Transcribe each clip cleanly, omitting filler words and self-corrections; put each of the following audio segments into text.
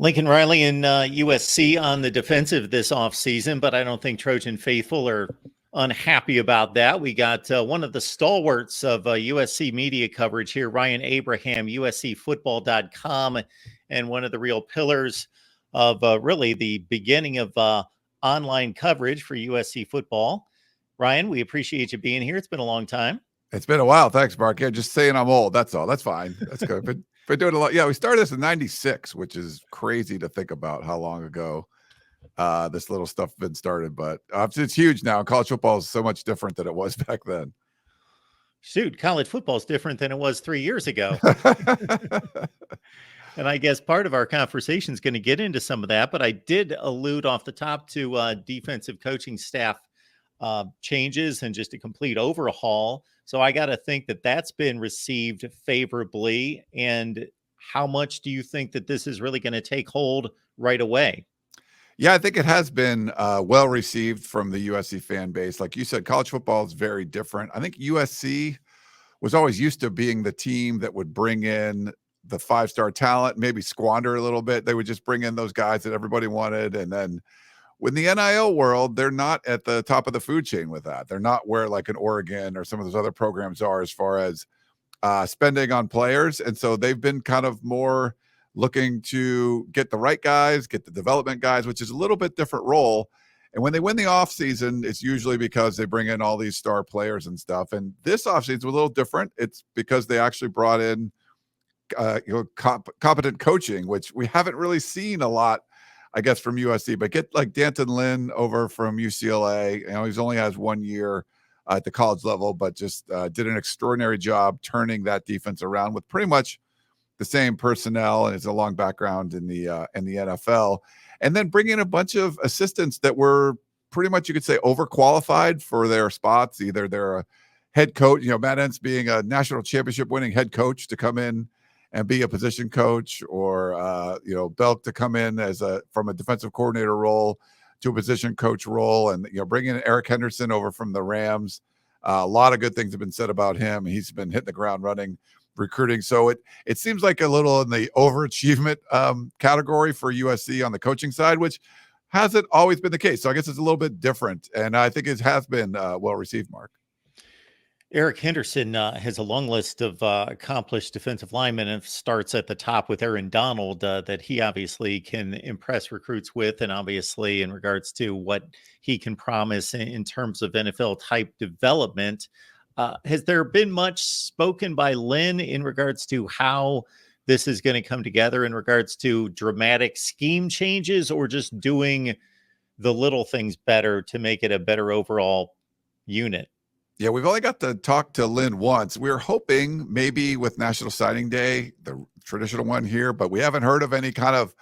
Lincoln Riley and USC on the defensive this offseason, but I don't think Trojan faithful are unhappy about that. We got one of the stalwarts of USC media coverage here, Ryan Abraham, USCFootball.com, and one of the real pillars of really the beginning of online coverage for USC football. Ryan, we appreciate you being here. It's been a long time. It's been a while. Thanks, Mark. Yeah, just saying I'm old. That's all. That's fine. That's good. Been doing a lot. Yeah, we started this in '96, which is crazy to think about how long ago this little stuff been started. But it's huge now. College football is so much different than it was back then. Shoot, college football is different than it was 3 years ago. And I guess part of our conversation is going to get into some of that, but I did allude off the top to defensive coaching staff changes and just a complete overhaul. So I got to think that that's been received favorably. And how much do you think that this is really going to take hold right away? Yeah, I think it has been well received from the USC fan base. Like you said, college football is very different. I think USC was always used to being the team that would bring in the five-star talent, maybe squander a little bit. They would just bring in those guys that everybody wanted. And then when the NIL world, they're not at the top of the food chain with that. They're not where like an Oregon or some of those other programs are as far as spending on players. And so they've been kind of more looking to get the right guys, get the development guys, which is a little bit different role. And when they win the offseason, it's usually because they bring in all these star players and stuff. And this offseason is a little different. It's because they actually brought in competent coaching, which we haven't really seen a lot, I guess, from USC. But get like Danton Lynn over from UCLA. He's only has 1 year at the college level, but just did an extraordinary job turning that defense around with pretty much the same personnel, and it's a long background in the NFL. And then bring in a bunch of assistants that were pretty much, you could say, overqualified for their spots. Either they're a head coach, Matt Entz being a national championship winning head coach to come in and be a position coach, or Belk to come in from a defensive coordinator role to a position coach role, and bringing in Eric Henderson over from the Rams. A lot of good things have been said about him. He's been hitting the ground running, recruiting. So it seems like a little in the overachievement category for USC on the coaching side, which hasn't always been the case. So I guess it's a little bit different, and I think it has been well received, Mark. Eric Henderson has a long list of accomplished defensive linemen, and starts at the top with Aaron Donald that he obviously can impress recruits with, and obviously in regards to what he can promise in terms of NFL type development. Has there been much spoken by Lynn in regards to how this is going to come together in regards to dramatic scheme changes, or just doing the little things better to make it a better overall unit? Yeah, we've only got to talk to Lynn once. We were hoping maybe with National Signing Day, the traditional one here, but we haven't heard of any kind of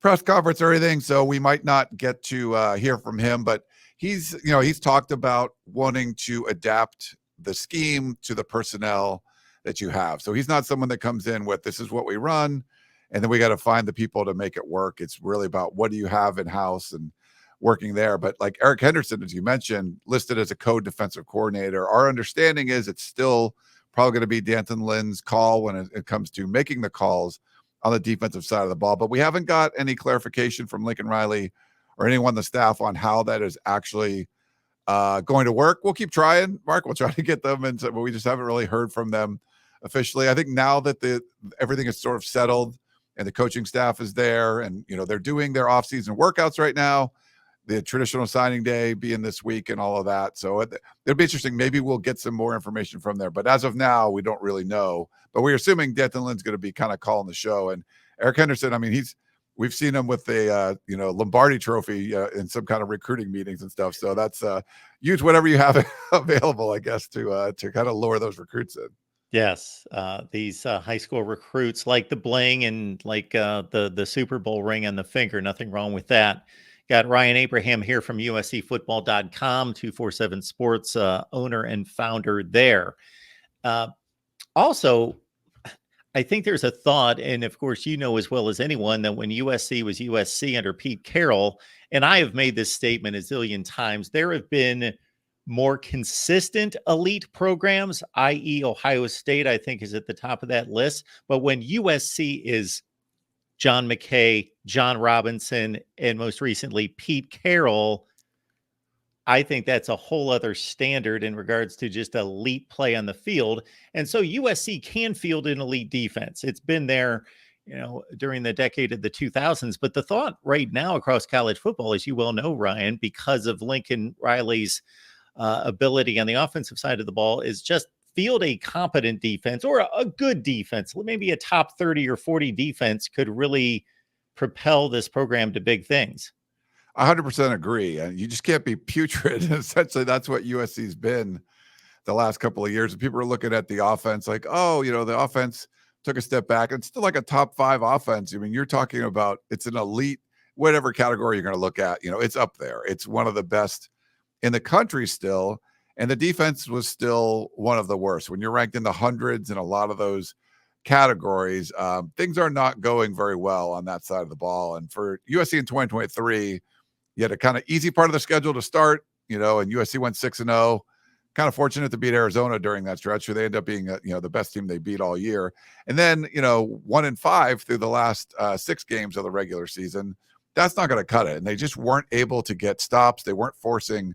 press conference or anything, so we might not get to hear from him. But he's talked about wanting to adapt the scheme to the personnel that you have. So he's not someone that comes in with, this is what we run, and then we got to find the people to make it work. It's really about what do you have in house and working there. But like Eric Henderson, as you mentioned, listed as a co-defensive coordinator, our understanding is it's still probably going to be Danton Lynn's call when it comes to making the calls on the defensive side of the ball. But we haven't got any clarification from Lincoln Riley or anyone on the staff on how that is actually going to work. We'll keep trying, Mark. We'll try to get them, but we just haven't really heard from them officially. I think now that everything is sort of settled and the coaching staff is there, and they're doing their off-season workouts right now, the traditional signing day being this week and all of that. So it'll be interesting. Maybe we'll get some more information from there. But as of now, we don't really know. But we're assuming Danton Lynn's going to be kind of calling the show. And Eric Henderson, we've seen him with the Lombardi Trophy in some kind of recruiting meetings and stuff. So that's use whatever you have available, I guess, to kind of lure those recruits in. Yes, these high school recruits like the bling and like the Super Bowl ring on the finger. Nothing wrong with that. Got Ryan Abraham here from USCFootball.com, 247 Sports owner and founder there. Also, I think there's a thought, and of course, as well as anyone, that when USC was USC under Pete Carroll, and I have made this statement a zillion times, there have been more consistent elite programs, i.e. Ohio State, I think, is at the top of that list. But when USC is John McKay, John Robinson, and most recently Pete Carroll, I think that's a whole other standard in regards to just elite play on the field. And so USC can field an elite defense. It's been there, during the decade of the 2000s. But the thought right now across college football, as you well know, Ryan, because of Lincoln Riley's ability on the offensive side of the ball, is just field a competent defense or a good defense. Maybe a top 30 or 40 defense could really propel this program to big things. 100% agree. And you just can't be putrid. Essentially, that's what USC's been the last couple of years. And people are looking at the offense like, oh, the offense took a step back. It's still like a top 5 offense. I mean, you're talking about it's an elite, whatever category you're going to look at, it's up there. It's one of the best in the country still. And the defense was still one of the worst. When you're ranked in the hundreds in a lot of those categories, things are not going very well on that side of the ball. And for USC in 2023, you had a kind of easy part of the schedule to start, and USC went 6-0. Kind of fortunate to beat Arizona during that stretch, where they end up being, the best team they beat all year. And then, 1-5 through the last 6 games of the regular season. That's not going to cut it. And they just weren't able to get stops. They weren't forcing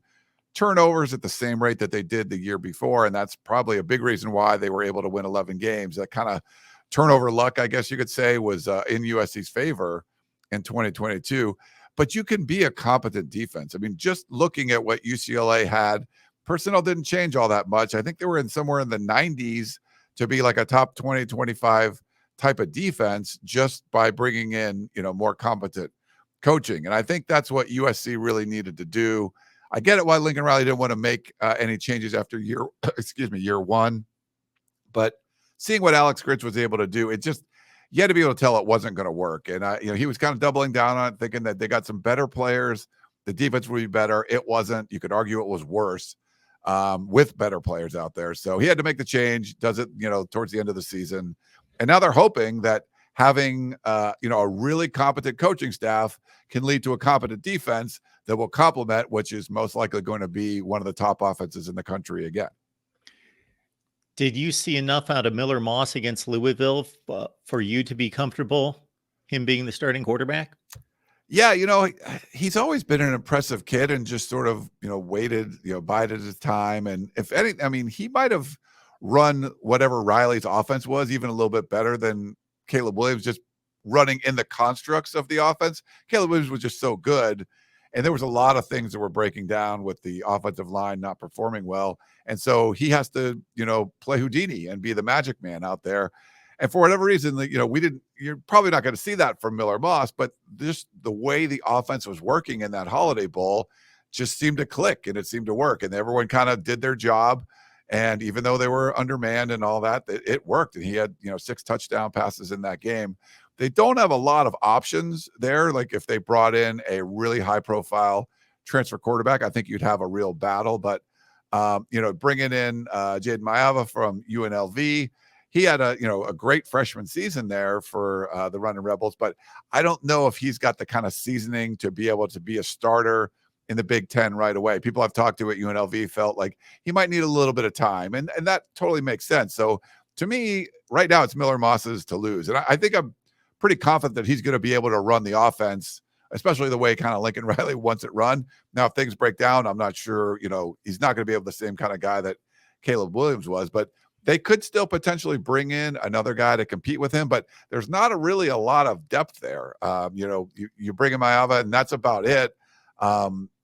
turnovers at the same rate that they did the year before. And that's probably a big reason why they were able to win 11 games. That kind of turnover luck, I guess you could say, was in USC's favor in 2022. But you can be a competent defense. I mean, just looking at what UCLA had, personnel didn't change all that much. I think they were somewhere in the 90s to be like a top 20, 25 type of defense just by bringing in, more competent coaching. And I think that's what USC really needed to do. I get it why Lincoln Riley didn't want to make any changes after year one. But seeing what Alex Grinch was able to do, it just, you had to be able to tell it wasn't going to work. And, he was kind of doubling down on it, thinking that they got some better players. The defense would be better. It wasn't. You could argue it was worse with better players out there. So he had to make the change, does it, towards the end of the season. And now they're hoping that having, a really competent coaching staff can lead to a competent defense that will complement, which is most likely going to be one of the top offenses in the country again. Did you see enough out of Miller Moss against Louisville for you to be comfortable him being the starting quarterback? Yeah, he's always been an impressive kid and just sort of, waited, bided his time. And if any, I mean, he might have run whatever Riley's offense was even a little bit better than Caleb Williams, just running in the constructs of the offense. Caleb Williams was just so good. And there was a lot of things that were breaking down with the offensive line not performing well. And so he has to, play Houdini and be the magic man out there. And for whatever reason, you're probably not going to see that from Miller Moss, but just the way the offense was working in that Holiday Bowl just seemed to click and it seemed to work. And everyone kind of did their job. And even though they were undermanned and all that, it worked. And he had, 6 touchdown passes in that game. They don't have a lot of options there. Like if they brought in a really high profile transfer quarterback, I think you'd have a real battle. But, bringing in Jaden Maiava from UNLV, he had a great freshman season there for the Running Rebels. But I don't know if he's got the kind of seasoning to be able to be a starter in the Big Ten right away. People I've talked to at UNLV felt like he might need a little bit of time. And that totally makes sense. So to me, right now, it's Miller Moss's to lose. And I think I'm pretty confident that he's going to be able to run the offense, especially the way kind of Lincoln Riley wants it run. Now, if things break down, I'm not sure, he's not going to be able the same kind of guy that Caleb Williams was, but they could still potentially bring in another guy to compete with him, but there's not really a lot of depth there. You bring in Maiava and that's about it.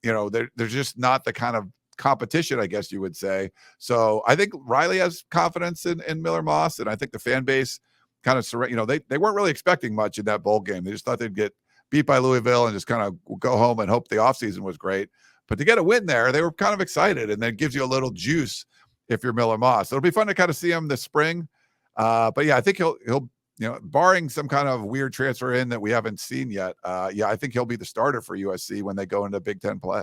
There's just not the kind of competition, I guess you would say. So I think Riley has confidence in Miller Moss, and I think the fan base kind of they weren't really expecting much in that bowl game. They just thought they'd get beat by Louisville and just kind of go home and hope the offseason was great. But to get a win there, they were kind of excited, and that gives you a little juice if you're Miller Moss. So it'll be fun to kind of see him this spring. But yeah, I think he'll barring some kind of weird transfer in that we haven't seen yet. I think he'll be the starter for USC when they go into Big Ten play.